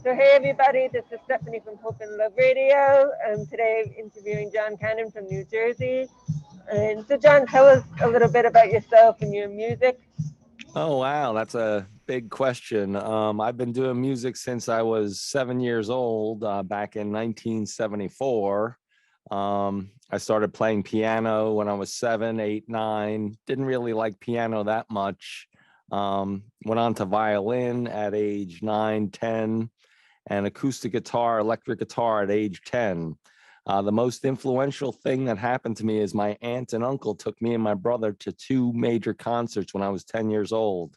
So hey everybody, this is Stephanie from Hope and Love Radio. Today I'm interviewing John Cannon from New Jersey. And so John, tell us a little bit about yourself and your music. Oh, wow. That's a big question. I've been doing music since I was 7 years old, back in 1974. I started playing piano when I was 7, 8, 9. Didn't really like piano that much. Went on to violin at age 9, 10, and acoustic guitar, electric guitar at age 10. The most influential thing that happened to me is my aunt and uncle took me and my brother to two major concerts when I was 10 years old.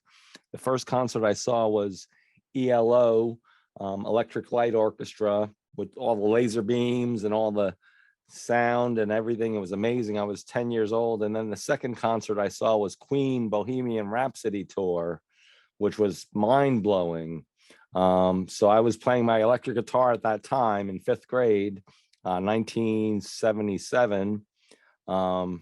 The first concert I saw was ELO, Electric Light Orchestra, with all the laser beams and all the sound and everything. It was amazing. I was 10 years old. And then the second concert I saw was Queen Bohemian Rhapsody Tour, which was mind blowing. So I was playing my electric guitar at that time in fifth grade, 1977. And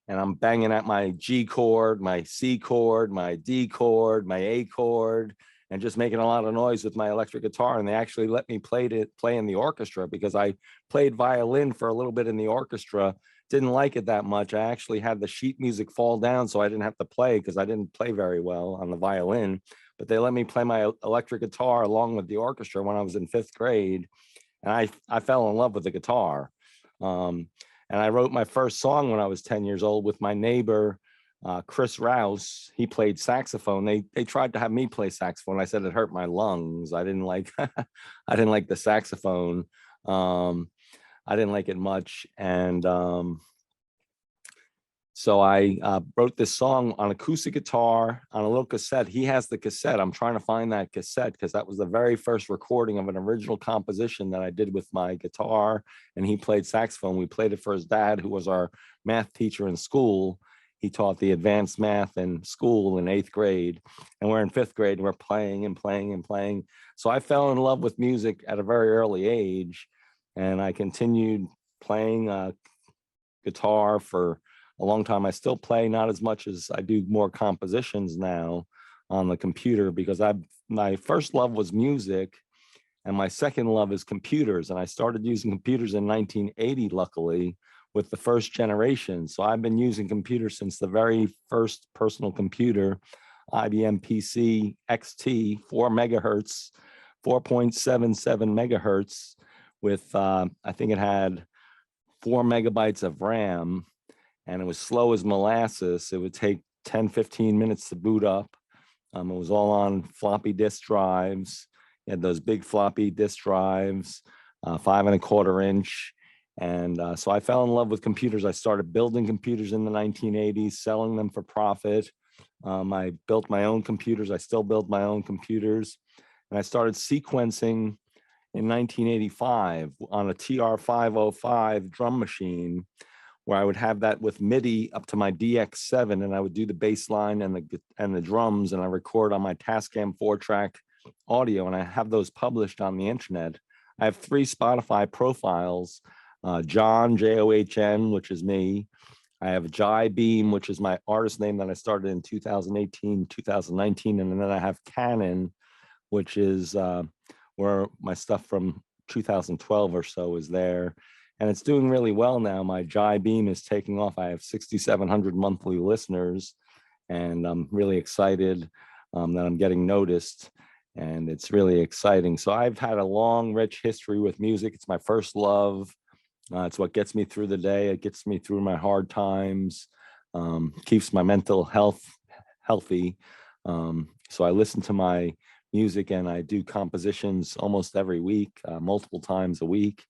I'm banging at my G chord, my C chord, my D chord, my A chord, and just making a lot of noise with my electric guitar. And they actually let me play in the orchestra because I played violin for a little bit in the orchestra. Didn't like it that much. I actually had the sheet music fall down so I didn't have to play because I didn't play very well on the violin. But they let me play my electric guitar along with the orchestra when I was in fifth grade. And I fell in love with the guitar. And I wrote my first song when I was 10 years old with my neighbor, Chris Rouse. He played saxophone. They tried to have me play saxophone. I said it hurt my lungs. I didn't like I didn't like the saxophone. I didn't like it much. And so I wrote this song on acoustic guitar on a little cassette. He has the cassette. I'm trying to find that cassette because that was the very first recording of an original composition that I did with my guitar, and he played saxophone. We played it for his dad, who was our math teacher in school. He taught the advanced math in school in 8th grade, and we're in 5th grade, and we're playing and playing and playing. So I fell in love with music at a very early age, and I continued playing guitar for a long time. I still play, not as much as I do more compositions now on the computer, because my first love was music and my second love is computers. And I started using computers in 1980, luckily, with the first generation. So I've been using computers since the very first personal computer, IBM PC XT, 4 megahertz, 4.77 megahertz with, I think it had 4 megabytes of RAM, and it was slow as molasses. It would take 10, 15 minutes to boot up. It was all on floppy disk drives. You had those big floppy disk drives, 5.25 inch. And so I fell in love with computers. I started building computers in the 1980s, selling them for profit. I built my own computers. I still build my own computers. And I started sequencing in 1985 on a TR-505 drum machine, where I would have that with MIDI up to my DX7, and I would do the bass line and the drums, and I record on my Tascam 4-track audio, and I have those published on the internet. I have 3 Spotify profiles, John, John, which is me. I have Jai Beam, which is my artist name that I started in 2018, 2019, and then I have Canon, which is where my stuff from 2012 or so is there. And it's doing really well now. My Jai Beam is taking off. I have 6,700 monthly listeners, and I'm really excited that I'm getting noticed, and it's really exciting. So I've had a long, rich history with music. It's my first love. It's what gets me through the day. It gets me through my hard times, keeps my mental health healthy. So I listen to my music, and I do compositions almost every week, multiple times a week.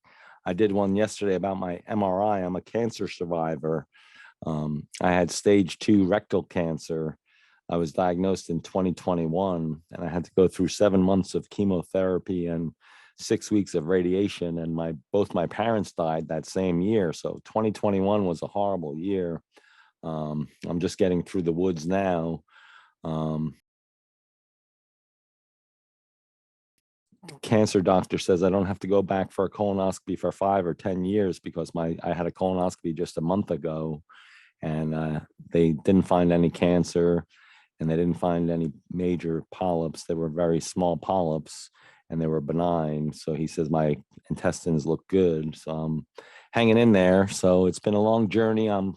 I did one yesterday about my MRI. I'm a cancer survivor. I had stage 2 rectal cancer. I was diagnosed in 2021, and I had to go through 7 months of chemotherapy and 6 weeks of radiation. And both my parents died that same year. So 2021 was a horrible year. I'm just getting through the woods now. Cancer doctor says I don't have to go back for a colonoscopy for 5 or 10 years, because I had a colonoscopy just a month ago, and they didn't find any cancer, and they didn't find any major polyps. They were very small polyps, and they were benign. So he says my intestines look good. So I'm hanging in there. So it's been a long journey. I'm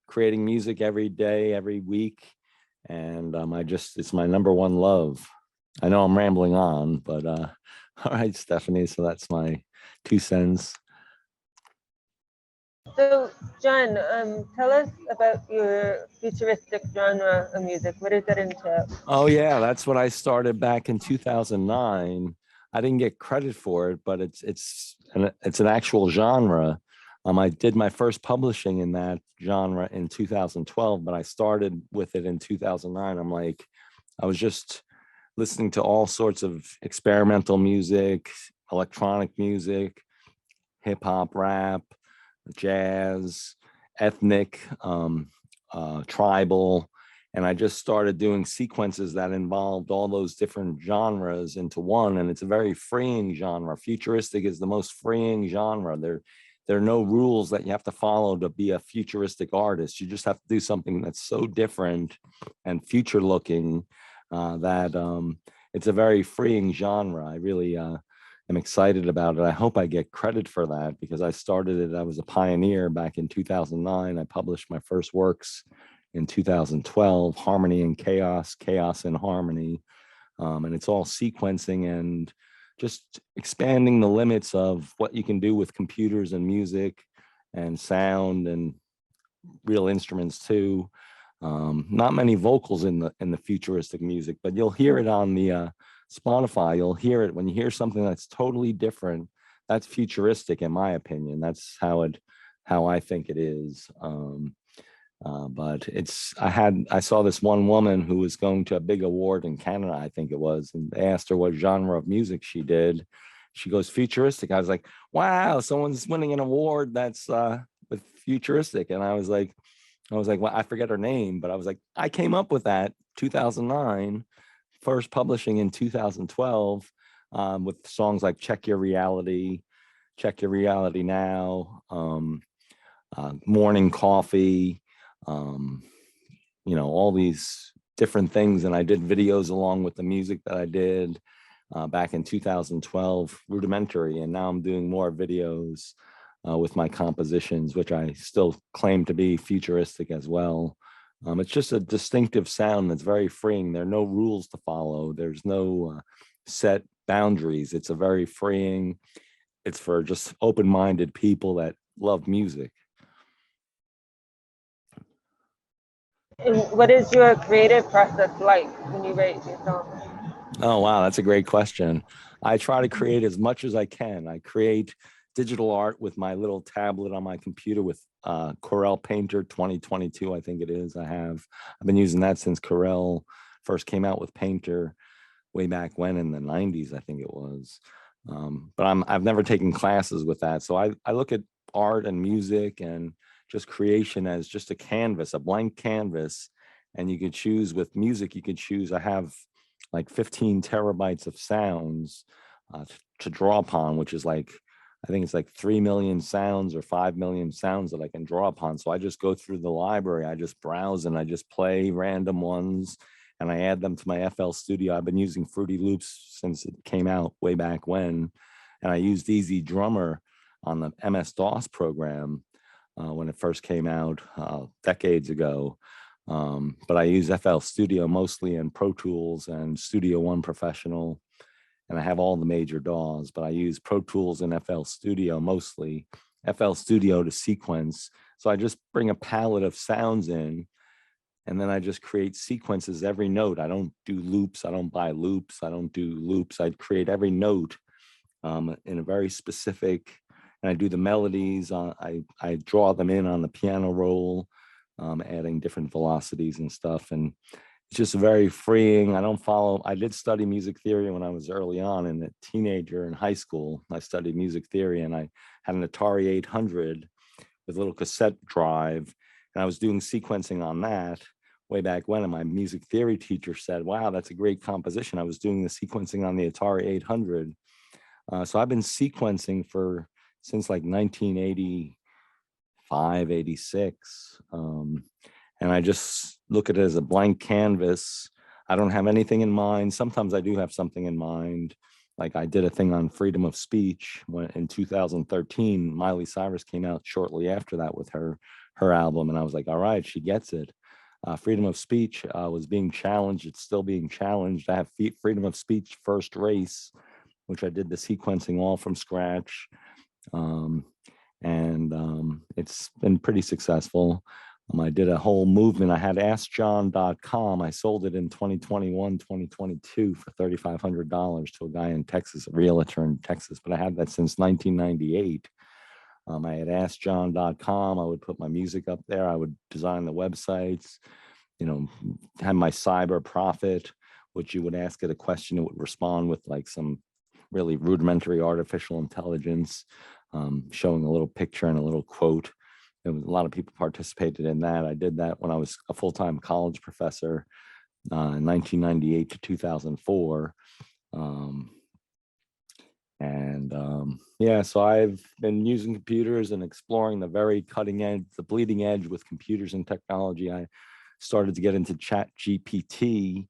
creating music every day, every week. And it's my number one love. I know I'm rambling on, but all right, Stephanie. So that's my 2 cents. So, John, tell us about your futuristic genre of music. What does that entail? Oh yeah, that's what I started back in 2009. I didn't get credit for it, but it's an actual genre. I did my first publishing in that genre in 2012, but I started with it in 2009. I was just listening to all sorts of experimental music, electronic music, hip hop, rap, jazz, ethnic, tribal. And I just started doing sequences that involved all those different genres into one. And it's a very freeing genre. Futuristic is the most freeing genre. There are no rules that you have to follow to be a futuristic artist. You just have to do something that's so different and future looking that it's a very freeing genre. I really am excited about it. I hope I get credit for that because I started it. I was a pioneer back in 2009. I published my first works in 2012, Harmony and Chaos, Chaos and Harmony. And it's all sequencing and just expanding the limits of what you can do with computers and music and sound and real instruments too. Not many vocals in the futuristic music, but you'll hear it on the Spotify. You'll hear it when you hear something that's totally different. That's futuristic, in my opinion. That's how I think it is. But I saw this one woman who was going to a big award in Canada, I think it was, and they asked her what genre of music she did. She goes, futuristic. I was like, wow, someone's winning an award that's with futuristic. And I was like, well, I forget her name, but I was like, I came up with that 2009, first publishing in 2012 with songs like Check Your Reality Now, Morning Coffee, all these different things. And I did videos along with the music that I did back in 2012, rudimentary. And now I'm doing more videos with my compositions, which I still claim to be futuristic as well. It's just a distinctive sound that's very freeing. There are no rules to follow. There's no set boundaries. It's a very freeing, it's for just open-minded people that love music. And what is your creative process like when you write your songs? Oh, wow. That's a great question. I try to create as much as I can. I create digital art with my little tablet on my computer with Corel Painter 2022, I think it is. I've been using that since Corel first came out with Painter way back when in the 90s, I think it was. But I've never taken classes with that. So I look at art and music and just creation as just a canvas, a blank canvas. And you could choose with music, you could choose, I have like 15 terabytes of sounds to draw upon, which is like, I think it's like 3 million sounds or 5 million sounds that I can draw upon. So I just go through the library, I just browse and I just play random ones and I add them to my FL Studio. I've been using Fruity Loops since it came out way back when. And I used Easy Drummer on the MS-DOS program when it first came out decades ago. But I use FL Studio mostly and Pro Tools and Studio One Professional. And I have all the major DAWs, but I use Pro Tools and FL Studio mostly, FL Studio to sequence. So I just bring a palette of sounds in, and then I just create sequences every note. I don't do loops. I don't buy loops. I don't do loops. I create every note in a very specific, and I do the melodies. I draw them in on the piano roll, adding different velocities and stuff. And it's just very freeing. I did study music theory when I was early on and a teenager in high school. I studied music theory and I had an Atari 800 with a little cassette drive. And I was doing sequencing on that way back when. And my music theory teacher said, wow, that's a great composition. I was doing the sequencing on the Atari 800. So I've been sequencing since like 1985, 86. And I just look at it as a blank canvas. I don't have anything in mind. Sometimes I do have something in mind. like I did a thing on freedom of speech when in 2013, Miley Cyrus came out shortly after that with her album. And I was like, all right, she gets it. Freedom of speech was being challenged. It's still being challenged. I have freedom of speech first race, which I did the sequencing all from scratch. It's been pretty successful. I did a whole movement. I had askjohn.com. I sold it in 2021, 2022 for $3,500 to a guy in Texas, a realtor in Texas, but I had that since 1998. I had askjohn.com. I would put my music up there. I would design the websites, have my cyber prophet, which you would ask it a question, it would respond with like some really rudimentary artificial intelligence, showing a little picture and a little quote. A lot of people participated in that. I did that when I was a full-time college professor in 1998 to 2004. So I've been using computers and exploring the very cutting edge, the bleeding edge with computers and technology. I started to get into Chat GPT,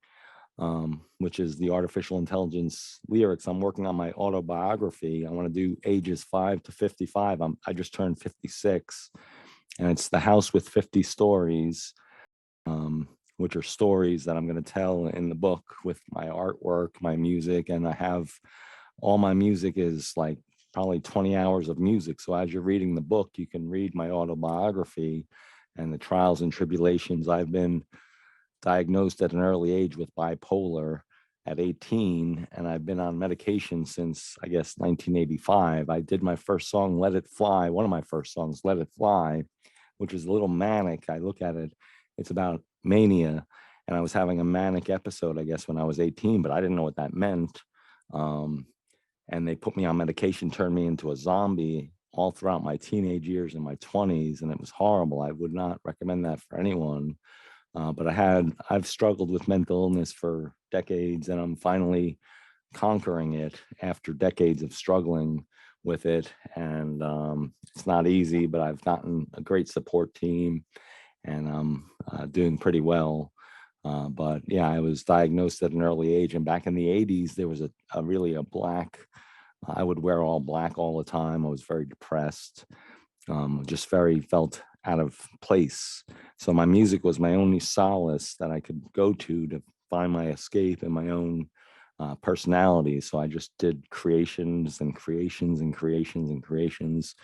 which is the artificial intelligence lyrics. I'm working on my autobiography. I want to do ages 5 to 55. I just turned 56, and it's the house with 50 stories, which are stories that I'm going to tell in the book with my artwork, my music, and I have all my music is like probably 20 hours of music. So as you're reading the book, you can read my autobiography and the trials and tribulations. I've been diagnosed at an early age with bipolar at 18, and I've been on medication since, I guess, 1985. I did my first song, Let It Fly, one of my first songs, Let It Fly, which is a little manic. I look at it, it's about mania, and I was having a manic episode, I guess, when I was 18, but I didn't know what that meant. And they put me on medication, turned me into a zombie all throughout my teenage years and my 20s, and it was horrible. I would not recommend that for anyone. But I've struggled with mental illness for decades, and I'm finally conquering it after decades of struggling with it. And it's not easy, but I've gotten a great support team, and I'm doing pretty well. But yeah, I was diagnosed at an early age, and back in the 80s, there was I would wear all black all the time. I was very depressed, just very felt out of place. So my music was my only solace that I could go to find my escape in my own personality. So I just did creations and creations and creations and creations,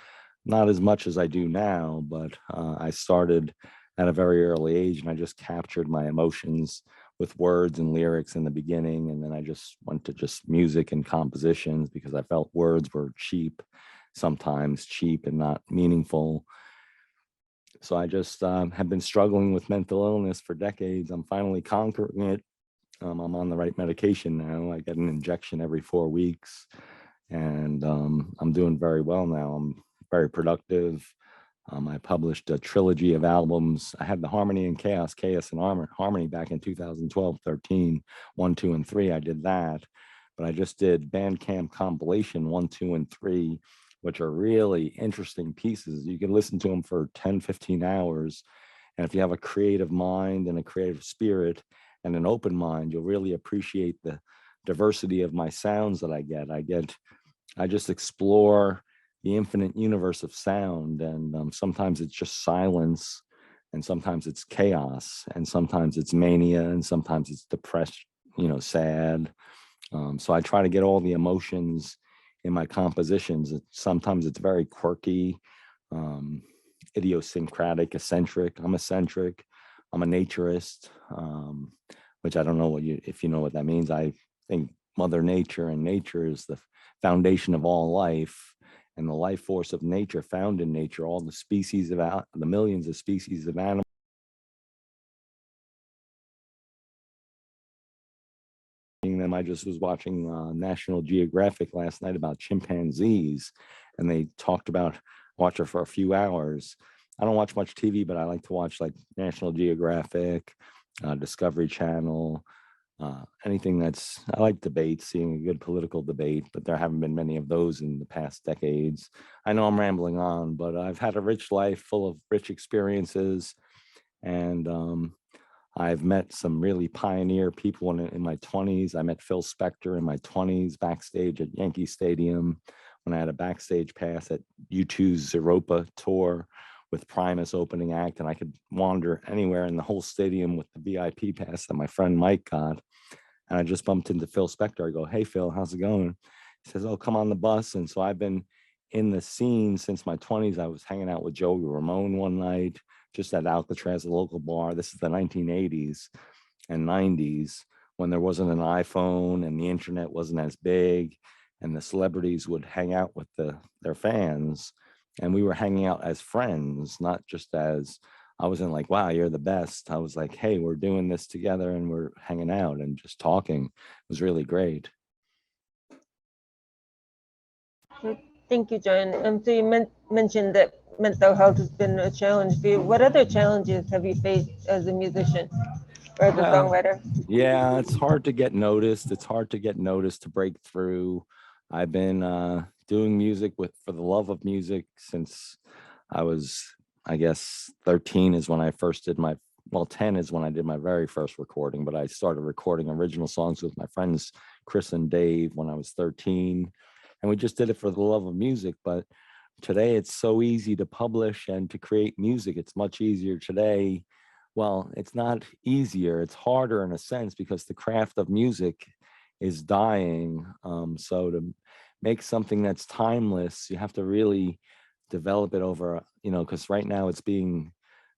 not as much as I do now, but I started at a very early age, and I just captured my emotions with words and lyrics in the beginning. And then I just went to just music and compositions because I felt words were sometimes cheap and not meaningful. So I just have been struggling with mental illness for decades. I'm finally conquering it. I'm on the right medication now. I get an injection every 4 weeks, and I'm doing very well now. I'm very productive. I published a trilogy of albums. I had the Harmony and Chaos, Chaos and Harmony back in 2012, 13, 1, 2, and 3. I did that. But I just did Bandcamp compilation 1, 2, and 3, which are really interesting pieces. You can listen to them for 10, 15 hours. And if you have a creative mind and a creative spirit and an open mind, you'll really appreciate the diversity of my sounds that I get. I just explore the infinite universe of sound. And sometimes it's just silence, and sometimes it's chaos, and sometimes it's mania, and sometimes it's depressed, sad. So I try to get all the emotions in my compositions. Sometimes it's very quirky, idiosyncratic, eccentric. I'm eccentric. I'm a naturist, which I don't know if you know what that means. I think Mother Nature and nature is the foundation of all life, and the life force of nature found in nature, all the species of the millions of species of animals. Them. I just was watching National Geographic last night about chimpanzees, and they talked about watch it for a few hours. I don't watch much TV, but I like to watch like National Geographic, Discovery Channel, anything I like debates, seeing a good political debate, but there haven't been many of those in the past decades. I know I'm rambling on, but I've had a rich life full of rich experiences, and I've met some really pioneer people in my 20s. I met Phil Spector in my 20s backstage at Yankee Stadium when I had a backstage pass at U2's Europa tour with Primus opening act, and I could wander anywhere in the whole stadium with the VIP pass that my friend Mike got. And I just bumped into Phil Spector. I go, "Hey, Phil, how's it going?" He says, "Oh, come on the bus." And so I've been in the scene since my 20s. I was hanging out with Joey Ramone one night, just at Alcatraz, a local bar. This is the 1980s and 90s when there wasn't an iPhone and the internet wasn't as big, and the celebrities would hang out with their fans. And we were hanging out as friends, not just as, I wasn't like, "Wow, you're the best." I was like, "Hey, we're doing this together and we're hanging out and just talking." It was really great. Thank you, John. So you mentioned that mental health has been a challenge for you. What other challenges have you faced as a musician or as a Well, songwriter? yeah, it's hard to get noticed. It's hard to get noticed, to break through. I've been doing music for the love of music since I was, I guess, 13 is when I first did my, well, 10 is when I did my very first recording, but I started recording original songs with my friends, Chris and Dave, when I was 13. And we just did it for the love of music. But today it's so easy to publish and to create music. It's much easier today. Well, it's not easier, it's harder in a sense because the craft of music is dying. So to make something that's timeless, you have to really develop it over, because right now it's being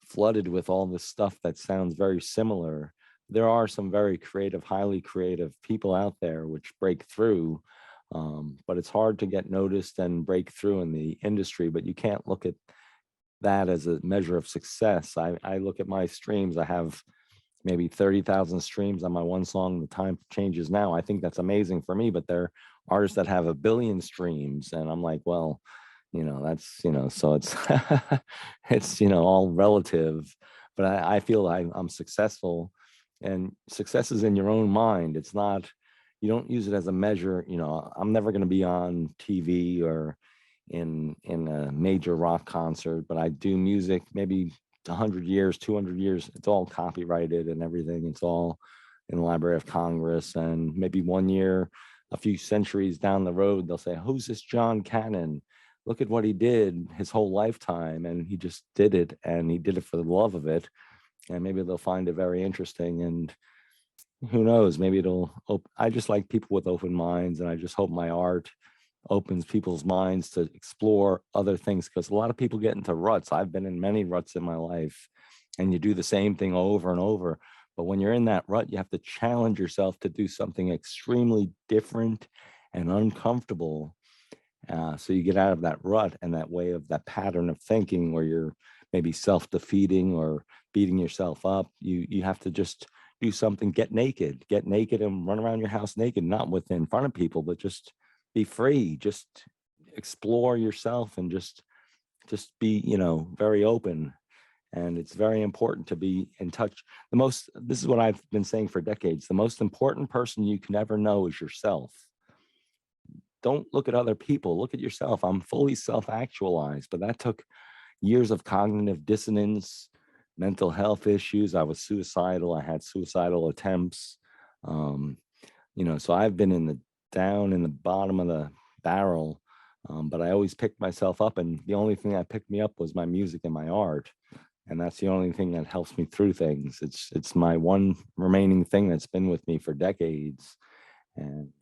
flooded with all this stuff that sounds very similar. There are some very creative, highly creative people out there which break through, but it's hard to get noticed and break through in the industry. But you can't look at that as a measure of success. I look at my streams. I have maybe 30,000 streams on my one song, The Time Changes Now. I think that's amazing for me, but there are artists that have 1 billion streams. And I'm like, well, that's, so it's, it's, all relative. But I feel I'm successful, and success is in your own mind. It's not, you don't use it as a measure. I'm never going to be on TV or in a major rock concert, but I do music maybe 100 years, 200 years. It's all copyrighted and everything. It's all in the Library of Congress. And maybe one year, a few centuries down the road, they'll say, "Who's this John Cannon? Look at what he did his whole lifetime." And he just did it, and he did it for the love of it. And maybe they'll find it very interesting. And who knows, maybe I just like people with open minds. And I just hope my art opens people's minds to explore other things, because a lot of people get into ruts. I've been in many ruts in my life, and you do the same thing over and over. But when you're in that rut, you have to challenge yourself to do something extremely different and uncomfortable. So you get out of that rut and that way of that pattern of thinking where you're maybe self-defeating or beating yourself up. You have to just do something, get naked and run around your house naked, not in front of people, but just be free, just explore yourself, and just be, very open. And it's very important to be in touch. This is what I've been saying for decades: the most important person you can ever know is yourself. Don't look at other people, look at yourself. I'm fully self-actualized, but that took years of cognitive dissonance, mental health issues. I was suicidal. I had suicidal attempts. Um, so I've been down in the bottom of the barrel, but I always picked myself up. And the only thing that picked me up was my music and my art. And that's the only thing that helps me through things. It's my one remaining thing that's been with me for decades. And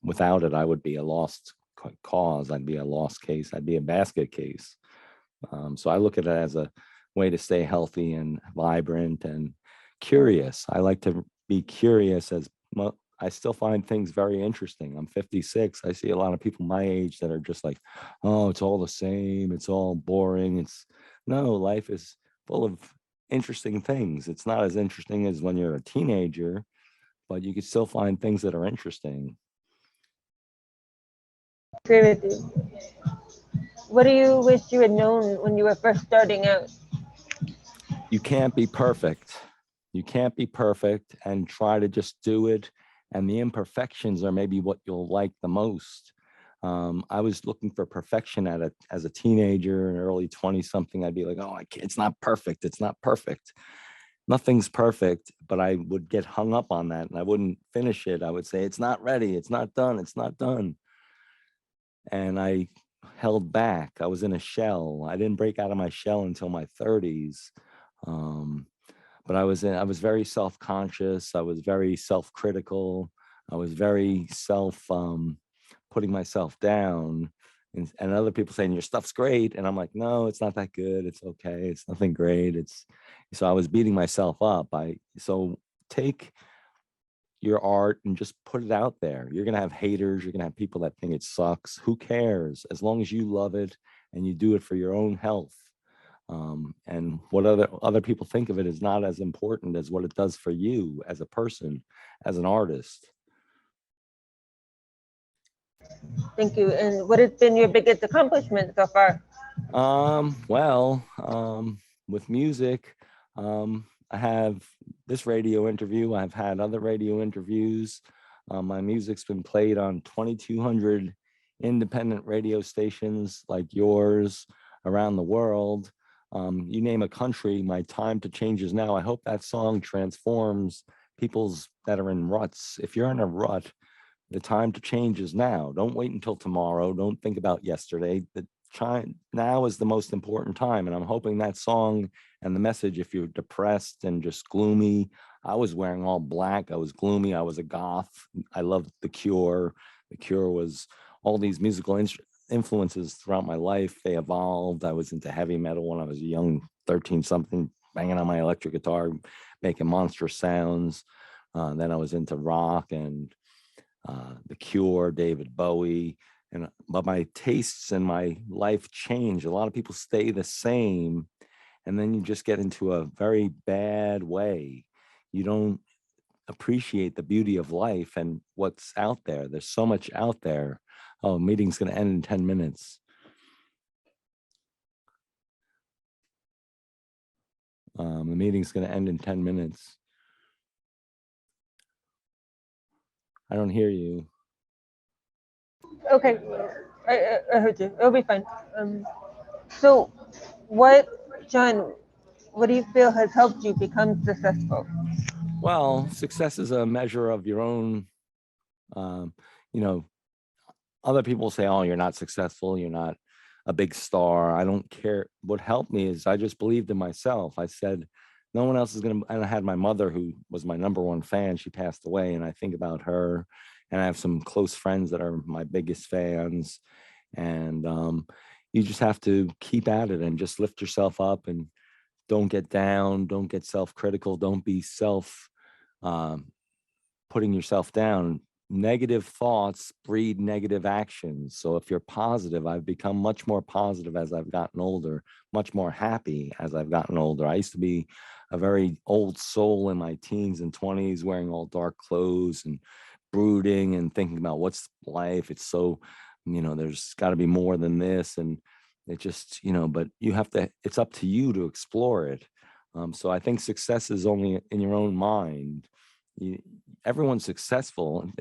without it, I would be a lost cause. I'd be a lost case. I'd be a basket case. So I look at it as a way to stay healthy and vibrant and curious. I like to be curious. I still find things very interesting. I'm 56. I see a lot of people my age that are just like, "Oh, it's all the same. It's all boring." No, life is full of interesting things. It's not as interesting as when you're a teenager, but you can still find things that are interesting. Agree with you. What do you wish you had known when you were first starting out? You can't be perfect. You can't be perfect, and try to just do it. And the imperfections are maybe what you'll like the most. I was looking for perfection as a teenager and early 20 something. I'd be like, "Oh, it's not perfect. It's not perfect." nothing's perfect, but I would get hung up on that and I wouldn't finish it. I would say, it's not ready, it's not done, it's not done. And I held back. I was in a shell. I didn't break out of my shell until my 30s. Um, but I was very self-conscious. I was very self-critical. I was very putting myself down, and other people saying your stuff's great. And I'm like, no, it's not that good. It's okay. It's nothing great. So I was beating myself up. So take your art and just put it out there. You're going to have haters. You're going to have people that think it sucks. Who cares? As long as you love it and you do it for your own health. And what other people think of it is not as important as what it does for you as a person, as an artist. Thank you. And what has been your biggest accomplishment so far? With music, I have this radio interview. I've had other radio interviews. My music's been played on 2,200 independent radio stations like yours around the world. You name a country, my time to change is now. I hope that song transforms people's that are in ruts. If you're in a rut, the time to change is now. Don't wait until tomorrow. Don't think about yesterday. Now is the most important time. And I'm hoping that song and the message, if you're depressed and just gloomy, I was wearing all black. I was gloomy. I was a goth. I loved The Cure. The Cure was all these musical influences throughout my life. They evolved. I was into heavy metal when I was a young 13 something, banging on my electric guitar, making monstrous sounds. Then I was into rock and The Cure, David Bowie, but my tastes and my life change. A lot of people stay the same, and then you just get into a very bad way. You don't appreciate the beauty of life and what's out there. There's so much out there. Oh, meeting's going to end in 10 minutes. The meeting's going to end in 10 minutes. I don't hear you. Okay, I heard you. It'll be fine. So, John, what do you feel has helped you become successful? Well, success is a measure of your own, you know, other people say, oh, you're not successful, you're not a big star. I don't care. What helped me is I just believed in myself. I said, no one else is going to, and I had my mother who was my #1 fan. She passed away, and I think about her, and I have some close friends that are my biggest fans. And you just have to keep at it and just lift yourself up and don't get down, don't get self-critical, don't be putting yourself down. Negative thoughts breed negative actions. So if you're positive, I've become much more positive as I've gotten older, much more happy as I've gotten older. I used to be a very old soul in my teens and 20s, wearing all dark clothes and brooding and thinking about what's life. It's so, there's got to be more than this. And it just, but you have to, it's up to you to explore it. So I think success is only in your own mind. Everyone's successful.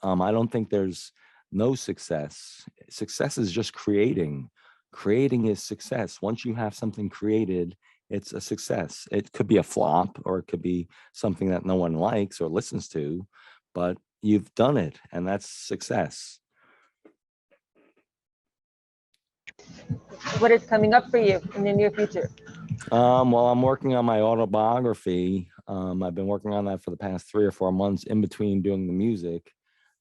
I don't think there's no success. Success is just creating. Creating is success. Once you have something created, it's a success. It could be a flop, or it could be something that no one likes or listens to, but you've done it, and that's success. What is coming up for you in the near future? Well, I'm working on my autobiography. I've been working on that for the past 3 or 4 months in between doing the music.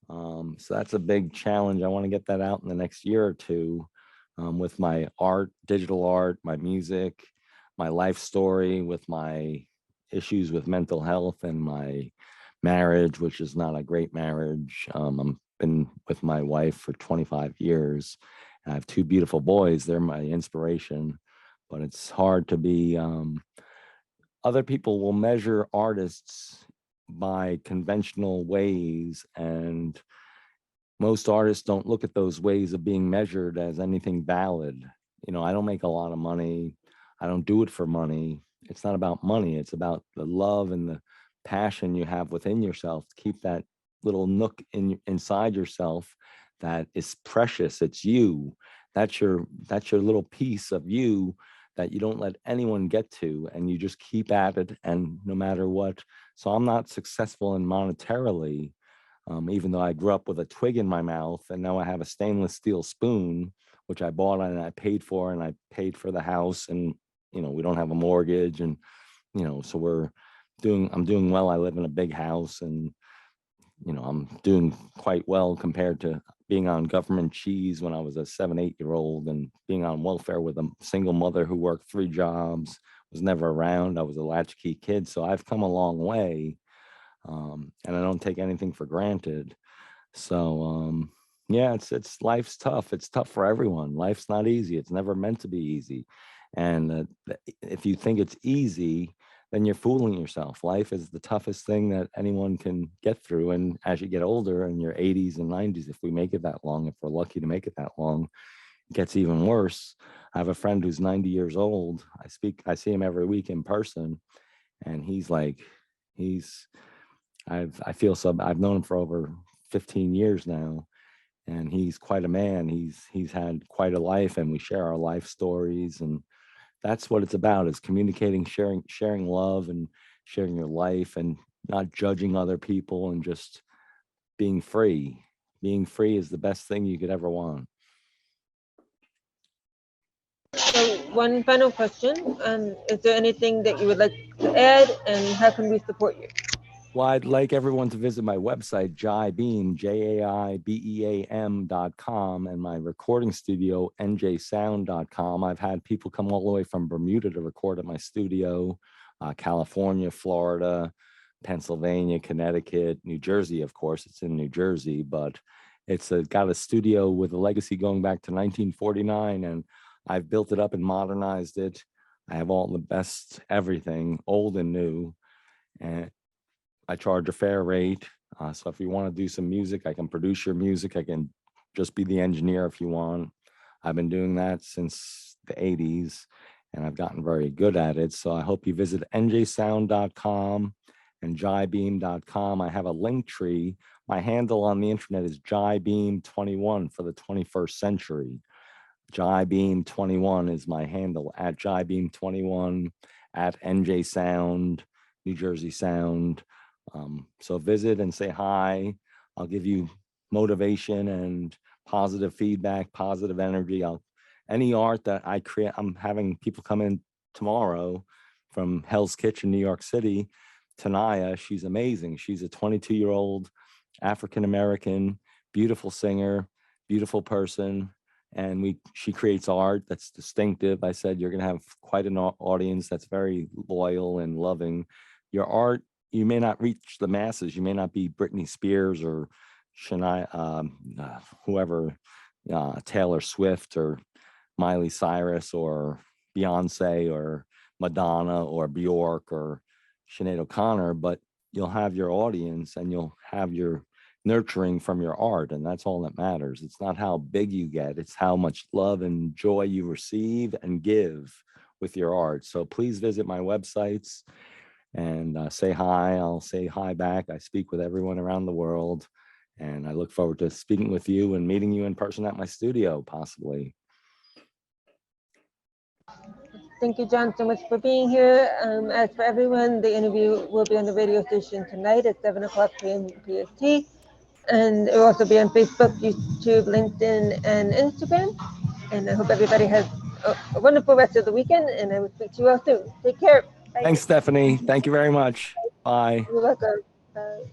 So that's a big challenge. I want to get that out in the next year or two, with my art, digital art, my music, my life story, with my issues with mental health and my marriage, which is not a great marriage. I've been with my wife for 25 years. I have 2 beautiful boys. They're my inspiration, but it's hard to be, other people will measure artists by conventional ways, and most artists don't look at those ways of being measured as anything valid. I don't make a lot of money. I don't do it for money. It's not about money. It's about the love and the passion you have within yourself to keep that little nook inside yourself that is precious. It's you. That's your little piece of you that you don't let anyone get to, and you just keep at it, and no matter what. So I'm not successful in monetarily, even though I grew up with a twig in my mouth, and now I have a stainless steel spoon, which I bought and I paid for, and I paid for the house, and we don't have a mortgage, and so I'm doing well. I live in a big house, and I'm doing quite well compared to being on government cheese when I was a 7, 8-year-old, and being on welfare with a single mother who worked 3 jobs, was never around. I was a latchkey kid. So I've come a long way, and I don't take anything for granted. So yeah, it's life's tough. It's tough for everyone. Life's not easy. It's never meant to be easy. And if you think it's easy, then you're fooling yourself. Life is the toughest thing that anyone can get through. And as you get older, in your 80s and 90s, if we make it that long, if we're lucky to make it that long, it gets even worse. I have a friend who's 90 years old. I see him every week in person, and I've known him for over 15 years now, and he's quite a man. He's had quite a life, and we share our life stories, and that's what it's about, is communicating, sharing love, and sharing your life, and not judging other people, and just being free. Being free is the best thing you could ever want. So one final question, is there anything that you would like to add, and how can we support you? Well, I'd like everyone to visit my website, jaibeam, JAIBEAM.com, and my recording studio, njsound.com. I've had people come all the way from Bermuda to record at my studio, California, Florida, Pennsylvania, Connecticut, New Jersey. Of course, it's in New Jersey, but it's got a studio with a legacy going back to 1949, and I've built it up and modernized it. I have all the best everything, old and new, and I charge a fair rate. So if you want to do some music, I can produce your music. I can just be the engineer if you want. I've been doing that since the 80s, and I've gotten very good at it. So I hope you visit njsound.com and jaibeam.com. I have a link tree. My handle on the internet is jaibeam21 for the 21st century. jaibeam21 is my handle, at jaibeam21, at njsound, New Jersey Sound. So visit and say hi. I'll give you motivation and positive feedback, positive energy. Any art that I create, I'm having people come in tomorrow from Hell's Kitchen, New York City. Tanaya, she's amazing. She's a 22-year-old African-American, beautiful singer, beautiful person. And she creates art that's distinctive. I said, you're going to have quite an audience that's very loyal and loving. Your art, you may not reach the masses. You may not be Britney Spears or whoever, Taylor Swift or Miley Cyrus or Beyonce or Madonna or Bjork or Sinead O'Connor, but you'll have your audience, and you'll have your nurturing from your art, and that's all that matters. It's not how big you get, it's how much love and joy you receive and give with your art. So please visit my websites and say hi. I'll say hi back. I speak with everyone around the world, and I look forward to speaking with you and meeting you in person at my studio, possibly. Thank you, John, so much for being here. As for everyone, the interview will be on the radio station tonight at 7:00 p.m. PST. And it will also be on Facebook, YouTube, LinkedIn, and Instagram. And I hope everybody has a wonderful rest of the weekend, and I will speak to you all soon. Take care. Bye. Thanks, Stephanie. Thank you very much. Bye. You're welcome. Bye.